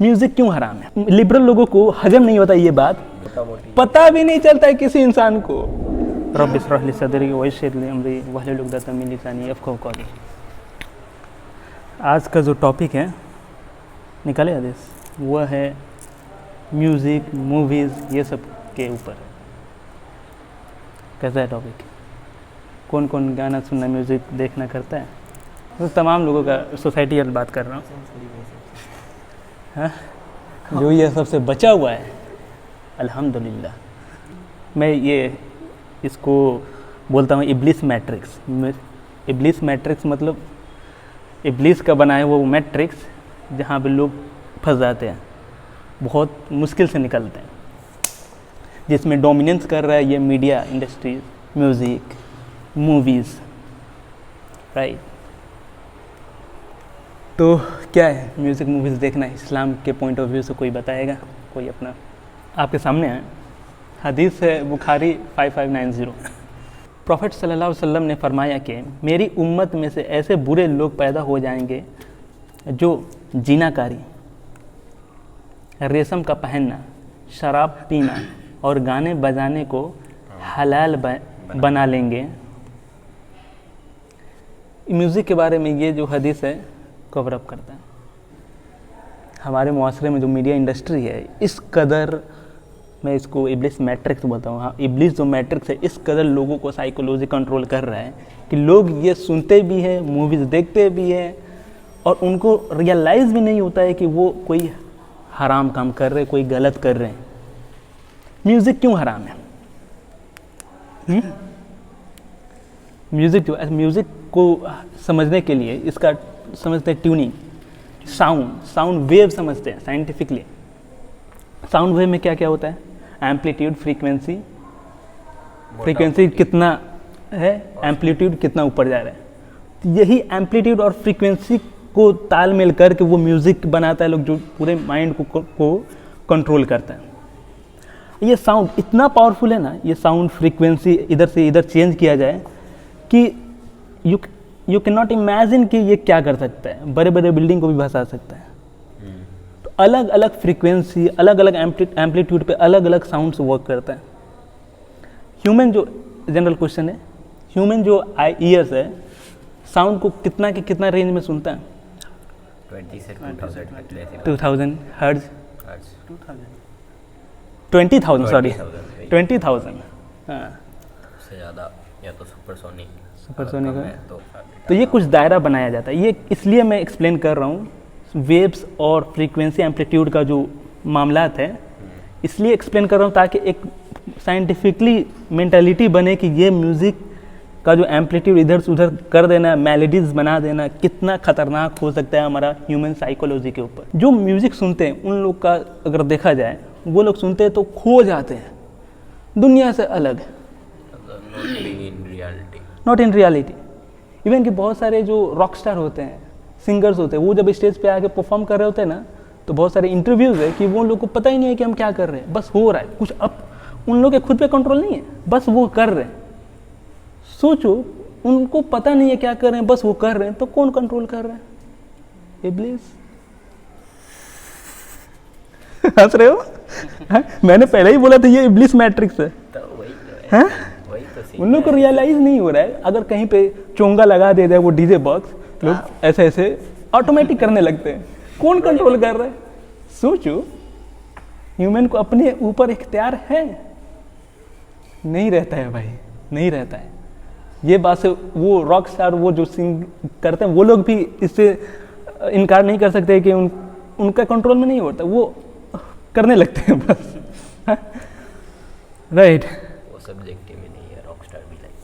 Music क्यों हराम है? लिबरल लोगों को हजम नहीं होता ये बात, पता भी नहीं चलता है किसी इंसान को। रब इश्रह ली सदरी वयस्सिर ली अमरी वहलुल उक़दतम मिन लिसानी यफ़क़हू क़ौली। आज का जो टॉपिक है निकाले हदीस, वो है म्यूज़िक, मूवीज़, ये सब के ऊपर। कैसा है टॉपिक? कौन कौन गाना सुनना, म्यूज़िक देखना करता है? तो तमाम लोगों का सोसाइटी वाली बात कर रहा हूँ, हाँ, जो ये सबसे बचा हुआ है अल्हम्दुलिल्लाह। मैं ये इसको बोलता हूँ इब्लिस मैट्रिक्स। इब्लिस मैट्रिक्स मतलब इब्लिस का बना है वो मैट्रिक्स जहाँ पे लोग फंस जाते हैं, बहुत मुश्किल से निकलते हैं, जिसमें डोमिनेंस कर रहा है ये media industries, music, movies, right. तो क्या है म्यूज़िक, मूवीज़ देखना इस्लाम के पॉइंट ऑफ व्यू से? कोई बताएगा? कोई अपना? आपके सामने है हदीस है बुखारी 5590। प्रॉफेट सल्लल्लाहु अलैहि वसल्लम ने फरमाया कि मेरी उम्मत में से ऐसे बुरे लोग पैदा हो जाएंगे जो जिनाकारी, रेशम का पहनना, शराब पीना और गाने बजाने को हलाल बना लेंगे। म्यूज़िक के बारे में ये जो हदीस है कवर अप करता है। हमारे मुआशरे में जो मीडिया इंडस्ट्री है, इस कदर, मैं इसको इब्लिस मैट्रिक्स बोलता हूँ, हाँ, इब्लिस जो मैट्रिक्स है, इस कदर लोगों को साइकोलॉजी कंट्रोल कर रहा है कि लोग ये सुनते भी हैं, मूवीज़ देखते भी हैं, और उनको रियलाइज़ भी नहीं होता है कि वो कोई हराम काम कर रहे, कोई गलत कर रहे हैं। म्यूज़िक क्यों हराम है? म्यूज़िक को समझने के लिए इसका समझते हैं ट्यूनिंग, साउंड वेव समझते हैं साइंटिफिकली। साउंड वेव में क्या क्या होता है? एम्पलीट्यूड, फ्रीक्वेंसी कितना है, एम्पलीट्यूड कितना ऊपर जा रहा है। यही एम्पलीट्यूड और फ्रीक्वेंसी को तालमेल करके वो म्यूज़िक बनाता है लोग, जो पूरे माइंड को कंट्रोल करता है। ये साउंड इतना पावरफुल है ना, ये साउंड फ्रीक्वेंसी इधर से इधर चेंज किया जाए कि यू कैन नॉट इमेजिन कि ये क्या कर सकता है। बड़े बड़े बिल्डिंग को भी भसा सकता है। तो अलग अलग फ्रीक्वेंसी, अलग अलग एम्पलीट्यूड पे अलग अलग साउंड्स वर्क करता है। ह्यूमन जो जनरल क्वेश्चन है, ह्यूमन जो ईयर्स है, साउंड को कितना के कितना रेंज में सुनता है? 20 से 2000 2000 हर्ट्ज, 20,000 सॉरी 20,000, हाँ, से ज़्यादा या तो सुपरसोनिक है। तो ये कुछ दायरा बनाया जाता है। ये इसलिए मैं एक्सप्लेन कर रहा हूँ, वेव्स और फ्रीक्वेंसी एम्पलीट्यूड का जो मामलात है, इसलिए एक्सप्लेन कर रहा हूँ ताकि एक साइंटिफिकली मेंटालिटी बने कि ये म्यूज़िक का जो एम्पलीट्यूड इधर से उधर कर देना, मेलोडीज बना देना, कितना खतरनाक हो सकता है हमारा ह्यूमन साइकोलॉजी के ऊपर। जो म्यूज़िक सुनते हैं उन लोग का अगर देखा जाए, वो लोग सुनते हैं तो खो जाते हैं दुनिया से अलग, नॉट इन रियलिटी। इवन कि बहुत सारे जो रॉक स्टार होते हैं, सिंगर्स होते हैं, वो जब स्टेज पे आके परफॉर्म कर रहे होते हैं ना, तो बहुत सारे इंटरव्यूज़ है कि वो लोग को पता ही नहीं है कि हम क्या कर रहे हैं, बस हो रहा है कुछ। अब उन लोग के खुद पे कंट्रोल नहीं है, बस वो कर रहे हैं। सोचो, उनको पता नहीं है क्या कर रहे हैं, बस वो कर रहे हैं, तो कौन कंट्रोल कर रहा है? इब्लिस। हंस रहे हो? मैंने पहले ही बोला था ये इब्लिस मैट्रिक्स है। उन लोग को रियलाइज नहीं हो रहा है। अगर कहीं पे चोंगा लगा दे जाए वो डीजे बॉक्स, लोग ऐसे ऐसे ऑटोमेटिक करने लगते हैं। कौन कंट्रोल कर रहा है? सोचो, ह्यूमन को अपने ऊपर इख्तियार है? नहीं रहता है भाई, नहीं रहता है। ये बात से वो रॉक स्टार, वो जो सिंग करते हैं, वो लोग भी इससे इनकार नहीं कर सकते कि उनका कंट्रोल में नहीं होता, वो करने लगते हैं बस, राइट। वो सब्जेक्टिव में नहीं है, रॉक स्टार भी लाइक।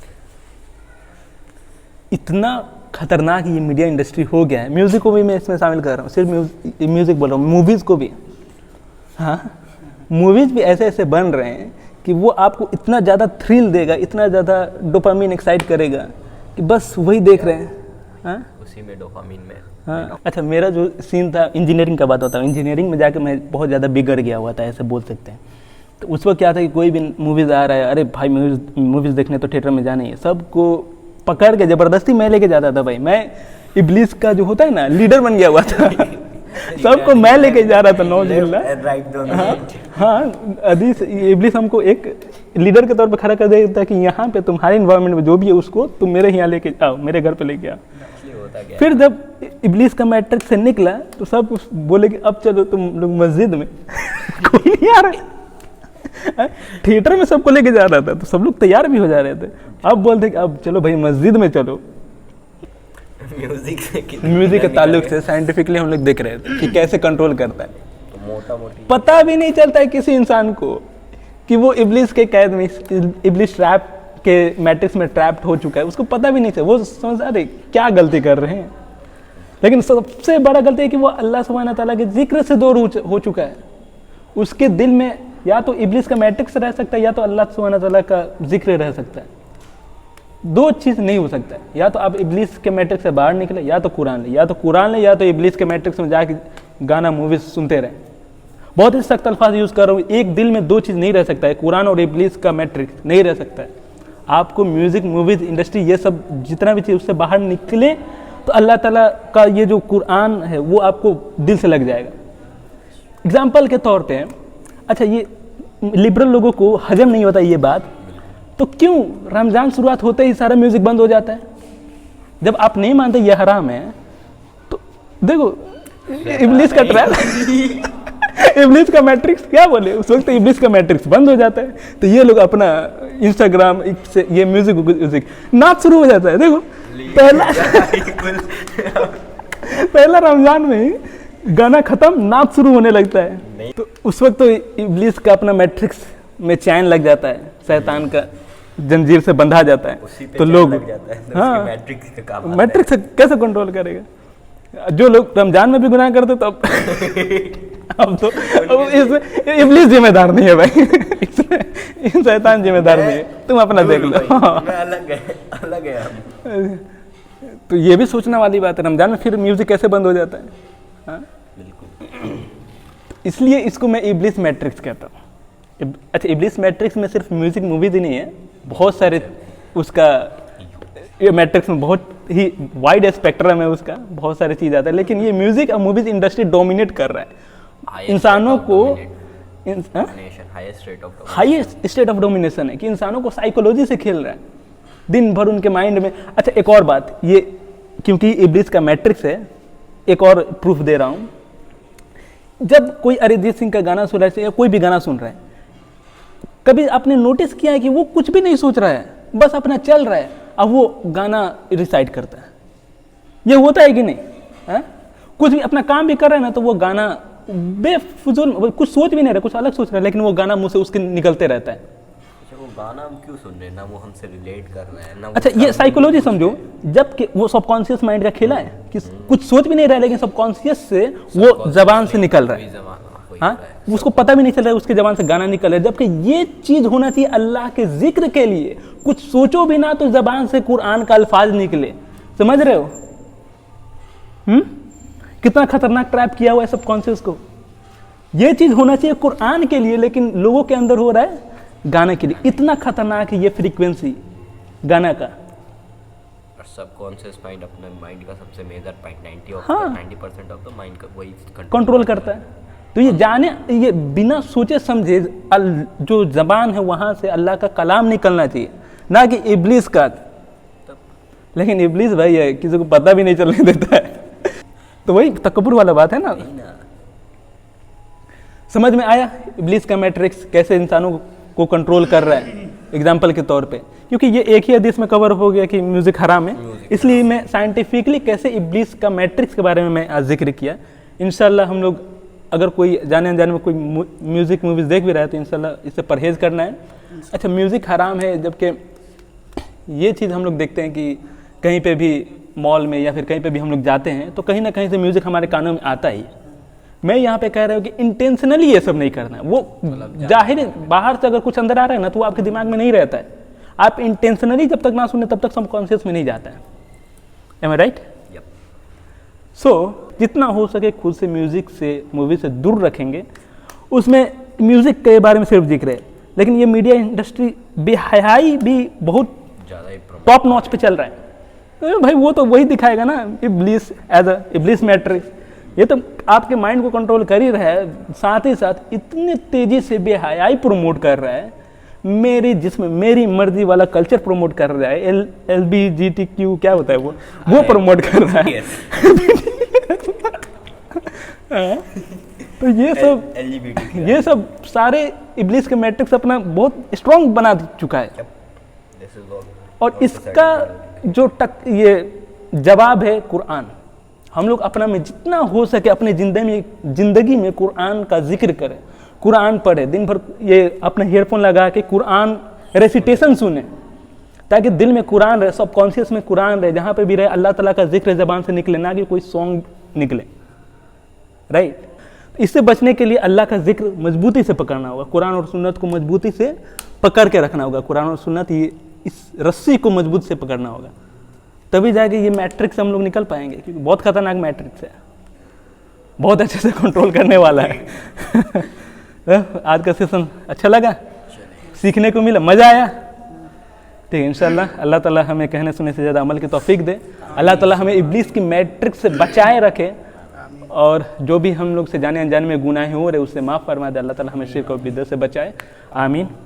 इतना खतरनाक ये मीडिया इंडस्ट्री हो गया है। म्यूज़िक को भी मैं इसमें शामिल कर रहा हूँ, सिर्फ म्यूज़िक बोल रहा हूँ, मूवीज़ को भी। हाँ, मूवीज़ भी ऐसे ऐसे बन रहे हैं कि वो आपको इतना ज़्यादा थ्रिल देगा, इतना ज़्यादा डोपामिन एक्साइट करेगा कि बस वही देख रहे हैं। हाँ, उसी में डोपामिन में। हाँ, अच्छा, मेरा जो सीन था, इंजीनियरिंग का बात होता है। इंजीनियरिंग में जाकर मैं बहुत ज़्यादा बिगड़ गया हुआ था, ऐसे बोल सकते हैं। तो उस वक्त क्या था कि कोई भी मूवीज़ आ रहा है, अरे भाई मूवीज़ देखने तो थिएटर में जाना ही है, सबको पकड़ के ज़बरदस्ती मैं लेके जाता था भाई। मैं इब्लिस का जो होता है ना, लीडर बन गया हुआ था। सबको मैं लेके जा रहा था नौजुबिल्ला। राइट दोनों। हाँ हदीस इब्लिस हमको एक लीडर के तौर पे खड़ा कर देता है कि यहाँ पे तुम्हारे इन्वायरमेंट में जो भी है उसको तुम मेरे यहाँ लेके आओ, मेरे घर पे लेके आओ। होता क्या फिर जब इब्लिस का मैट्रिक्स से निकला तो सब बोले कि अब चलो तुम लोग मस्जिद में। कोई नहीं आ रहा, थिएटर में सबको लेके जा रहा था तो सब लोग तैयार भी हो जा रहे थे। अब बोलते कि अब चलो भाई मस्जिद में चलो। म्यूजिक के ताल्लुक से साइंटिफिकली हम लोग देख रहे थे कि कैसे कंट्रोल करता है। तो मोटा मोटी पता भी नहीं चलता है किसी इंसान को कि वो इब्लिस के कैद में, इब्लिस ट्रैप के मैट्रिक्स में ट्रैप्ड हो चुका है, उसको पता भी नहीं चला। वो समझ रहे क्या गलती कर रहे हैं, लेकिन सबसे बड़ा गलती है कि वो अल्लाह सुब्हानहू तआला के जिक्र से दूर हो चुका है। उसके दिल में या तो इब्लिस का मैट्रिक्स रह सकता है या तो अल्लाह सुब्हानहू तआला का जिक्र रह सकता है। दो चीज़ नहीं हो सकता है, या तो आप इब्लिस के मैट्रिक्स से बाहर निकले या तो कुरान ले, या तो कुरान ले या तो इब्लिस के मैट्रिक्स में जाके गाना मूवीज सुनते रहे। बहुत ही सख्त अल्फाज यूज़ कर रहा हूँ, एक दिल में दो चीज़ नहीं रह सकता है, कुरान और इब्लिस का मैट्रिक्स नहीं रह सकता है। आपको म्यूज़िक मूवीज इंडस्ट्री ये सब जितना भी चीज़ उससे बाहर निकले तो अल्लाह ताला का ये जो कुरान है वो आपको दिल से लग जाएगा। एग्जाम्पल के तौर पे अच्छा ये लिबरल लोगों को हजम नहीं होता ये बात, तो क्यों रमज़ान शुरुआत होते ही सारा म्यूज़िक बंद हो जाता है? जब आप नहीं मानते ये हराम है तो देखो इब्लिस का ट्रैप इब्लिस का मैट्रिक्स क्या बोले उस वक्त इब्लिस का मैट्रिक्स बंद हो जाता है। तो ये लोग अपना इंस्टाग्राम से ये म्यूजिक नाच शुरू हो जाता है। देखो पहला रमजान में ही गाना खत्म, नाच शुरू होने लगता है। तो उस वक्त तो इब्लिस का अपना मैट्रिक्स में चैन लग जाता है, शैतान का जंजीर से बंधा जाता है। तो लोग हाँ मैट्रिक्स से कैसे कंट्रोल करेगा? जो लोग रमजान में भी गुनाह करते तो अब तो इब्लिस जिम्मेदार नहीं है भाई, इसमें शैतान जिम्मेदार नहीं है, तुम अपना देख लो। अलग है। तो ये भी सोचने वाली बात है, रमजान में फिर म्यूजिक कैसे बंद हो जाता है? हाँ बिल्कुल। इसलिए इसको मैं इब्लिस मैट्रिक्स कहता हूँ। अच्छा इब्लिस मैट्रिक्स में सिर्फ म्यूजिक मूवीज ही नहीं है, बहुत सारे उसका ये मैट्रिक्स में बहुत ही वाइड स्पेक्ट्रम है उसका, बहुत सारी चीज़ आता है। लेकिन ये म्यूजिक और मूवीज इंडस्ट्री डोमिनेट कर रहा है इंसानों को, हाईएस्ट स्टेट ऑफ डोमिनेशन है कि इंसानों को साइकोलॉजी से खेल रहा है दिन भर उनके माइंड में। अच्छा एक और बात, ये क्योंकि इब्लिस का मैट्रिक्स है, एक और प्रूफ दे रहा हूँ। जब कोई अरिजीत सिंह का गाना सुन रहा है या कोई भी गाना सुन रहा है, कभी आपने नोटिस किया है कि वो कुछ भी नहीं सोच रहा है, बस अपना चल रहा है, अब वो गाना रिसाइट करता है? ये होता है कि नहीं है? कुछ भी अपना काम भी कर रहा है ना तो वो गाना बेफुजूल, कुछ सोच भी नहीं रहा, कुछ अलग सोच रहा है, लेकिन वो गाना मुंह से उसके निकलते रहता है। अच्छा वो गाना हम क्यों सुन रहे हैं? ना वो हमसे रिलेट कर रहे हैं ना। अच्छा ये साइकोलॉजी समझो, जबकि वो सबकॉन्शियस माइंड का खेला है कि कुछ सोच भी नहीं रहा है लेकिन सबकॉन्शियस से वो जबान से निकल रहा है। हाँ उसको पता भी नहीं चल रहा है उसके जबान से गाना निकल रहा है, जबकि ये चीज होना चाहिए अल्लाह के जिक्र के लिए। कुछ सोचो भी ना तो जबान से कुरान का अल्फाज निकले, समझ रहे हो? कितना खतरनाक ट्रैप किया हुआ है सबकॉन्शियस को। ये चीज होना चाहिए कुरान के लिए, लेकिन लोगों के अंदर हो रहा है गाने के लिए। इतना खतरनाक है ये फ्रीक्वेंसी गाना का। सबकॉन्शियस माइंड अपने माइंड का सबसे major point 90% of the mind का वही कंट्रोल करता है। तो ये जाने, ये बिना सोचे समझे जो जबान है वहां से अल्लाह का कलाम निकलना चाहिए, ना कि इब्लिस का। लेकिन इब्लिस भाई है, किसी को पता भी नहीं चलने देता है। तो वही तकब्बुर वाला बात है ना। समझ में आया इब्लिस का मैट्रिक्स कैसे इंसानों को कंट्रोल कर रहा है एग्जाम्पल के तौर पे? क्योंकि ये एक ही हदीस में कवर हो गया कि म्यूजिक हराम है, इसलिए मैं साइंटिफिकली कैसे इब्लिस का मैट्रिक्स के बारे में मैं आज जिक्र किया। इंशाल्लाह हम लोग अगर कोई जाने अनजाने में कोई म्यूजिक मूवीज देख भी रहा है तो इंशाल्लाह इससे परहेज करना है। अच्छा म्यूजिक हराम है, जबकि ये चीज़ हम लोग देखते हैं कि कहीं पे भी मॉल में या फिर कहीं पे भी हम लोग जाते हैं तो कहीं ना कहीं से म्यूजिक हमारे कानों में आता ही। मैं यहाँ पे कह रहा हूँ कि इंटेंशनली ये सब नहीं करना है। वो जाहिर बाहर से अगर कुछ अंदर आ रहा है ना तो वो आपके दिमाग में नहीं रहता है। आप इंटेंशनली जब तक ना सुने तब तक सबकॉन्शियस में नहीं जाता है। एम आई राइट? सो जितना हो सके खुद से म्यूजिक से, मूवी से दूर रखेंगे। उसमें म्यूजिक के बारे में सिर्फ जिक्र है, लेकिन ये मीडिया इंडस्ट्री बेहयाई भी बहुत टॉप नॉच पे चल रहा है। भाई वो तो वही दिखाएगा ना इब्लिस एज अ इब्लिस मैट्रिक्स। ये तो आपके माइंड को कंट्रोल कर ही रहा है, साथ ही साथ इतने तेजी से बेहयाई प्रमोट कर रहा है, जिसमें मेरी मर्जी वाला कल्चर प्रमोट कर रहा है, LBGTQ क्या होता है वो प्रमोट कर रहा है। तो ये सब सारे इब्लीस के मैट्रिक्स अपना बहुत स्ट्रॉन्ग बना चुका है। और इसका जो ये जवाब है कुरान। हम लोग अपना में जितना हो सके अपने जिंदगी में कुरान का जिक्र करें, कुरान पढ़े, दिन भर ये अपने हेडफोन लगा के कुरान रेसिटेशन सुने, ताकि दिल में कुरान रहे, सबकॉन्शियस में कुरान रहे, जहाँ पे भी रहे अल्लाह ताला का जिक्र ज़बान से निकले, ना कि कोई सॉन्ग निकले, राइट। इससे बचने के लिए अल्लाह का जिक्र मजबूती से पकड़ना होगा, कुरान और सुन्नत को मजबूती से पकड़ के रखना होगा। कुरान और सुन्नत, ये इस रस्सी को मजबूत से पकड़ना होगा, तभी जाके ये मैट्रिक्स हम लोग निकल पाएंगे, क्योंकि बहुत खतरनाक मैट्रिक्स है, बहुत अच्छे से कंट्रोल करने वाला है। आज का सेशन अच्छा लगा, सीखने को मिला, मज़ा आया। ठीक है, इंशाल्लाह अल्लाह ताला हमें कहने सुनने से ज़्यादा अमल की तौफीक दे। अल्लाह ताला हमें इब्लीस की मैट्रिक्स से बचाए रखे, और जो भी हम लोग से जाने अनजाने में गुनाह हो रहे उससे माफ़ फरमा दे। अल्लाह ताला हमें शिर्क और बिदअत से बचाए, आमीन।